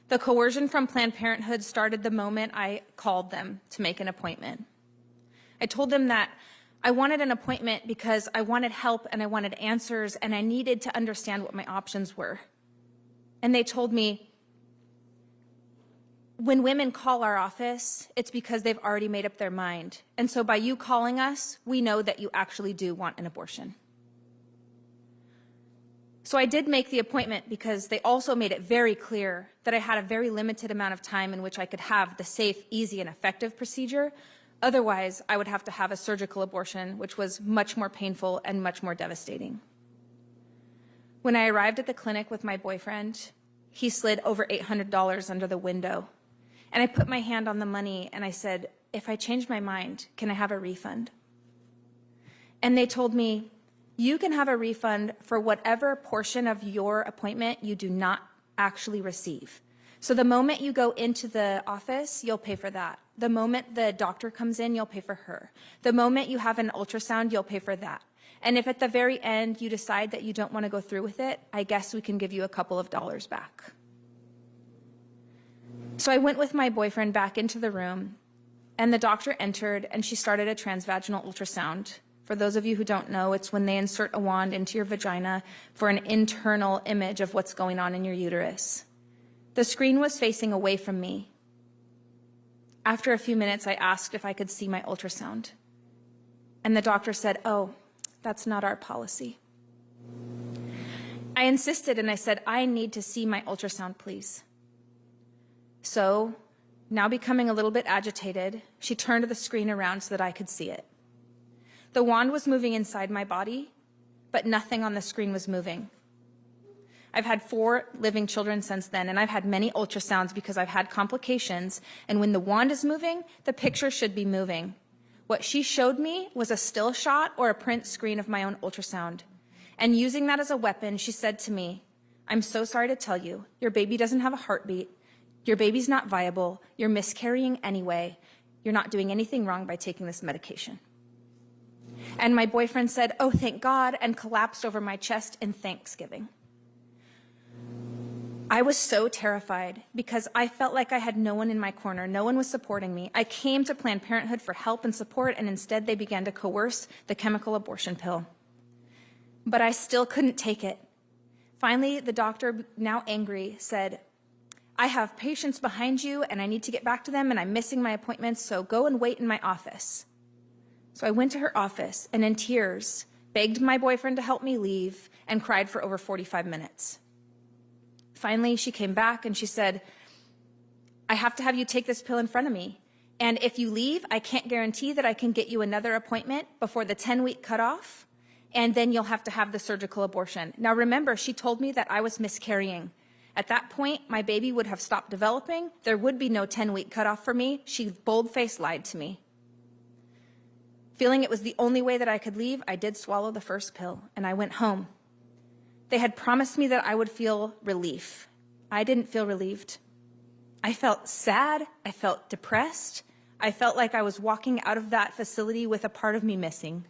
The coercion from Planned Parenthood started the moment I called them to make an appointment. I told them that I wanted an appointment because I wanted help and I wanted answers and I needed to understand what my options were. And they told me, when women call our office, it's because they've already made up their mind. And so by you calling us, we know that you actually do want an abortion. So I did make the appointment because they also made it very clear that I had a very limited amount of time in which I could have the safe, easy, and effective procedure. Otherwise, I would have to have a surgical abortion, which was much more painful and much more devastating. When I arrived at the clinic with my boyfriend, he slid over $800 under the window. And I put my hand on the money and I said, if I change my mind, can I have a refund? And they told me, you can have a refund for whatever portion of your appointment you do not actually receive. So the moment you go into the office, you'll pay for that. The moment the doctor comes in, you'll pay for her. The moment you have an ultrasound, you'll pay for that. And if at the very end you decide that you don't want to go through with it, I guess we can give you a couple of dollars back. So I went with my boyfriend back into the room, and the doctor entered, and she started a transvaginal ultrasound. For those of you who don't know, it's when they insert a wand into your vagina for an internal image of what's going on in your uterus. The screen was facing away from me. After a few minutes, I asked if I could see my ultrasound. And the doctor said, "Oh, that's not our policy." I insisted and I said, "I need to see my ultrasound, please." So, now becoming a little bit agitated, she turned the screen around so that I could see it. The wand was moving inside my body, but nothing on the screen was moving. I've had 4 living children since then, and I've had many ultrasounds because I've had complications, and when the wand is moving, the picture should be moving. What she showed me was a still shot or a print screen of my own ultrasound. And using that as a weapon, she said to me, "I'm so sorry to tell you, your baby doesn't have a heartbeat, your baby's not viable, you're miscarrying anyway, you're not doing anything wrong by taking this medication." And my boyfriend said, "Oh, thank God," and collapsed over my chest in thanksgiving. I was so terrified because I felt like I had no one in my corner. No one was supporting me. I came to Planned Parenthood for help and support, and instead they began to coerce the chemical abortion pill. But I still couldn't take it. Finally, the doctor, now angry, said, "I have patients behind you, and I need to get back to them, and I'm missing my appointments, so go and wait in my office." So I went to her office and in tears begged my boyfriend to help me leave and cried for over 45 minutes. Finally, she came back and she said, "I have to have you take this pill in front of me. And if you leave, I can't guarantee that I can get you another appointment before the 10-week cutoff, and then you'll have to have the surgical abortion." Now remember, she told me that I was miscarrying. At that point, my baby would have stopped developing. There would be no 10-week cutoff for me. She bold-faced lied to me. Feeling it was the only way that I could leave, I did swallow the first pill, and I went home. They had promised me that I would feel relief. I didn't feel relieved. I felt sad. I felt depressed. I felt like I was walking out of that facility with a part of me missing.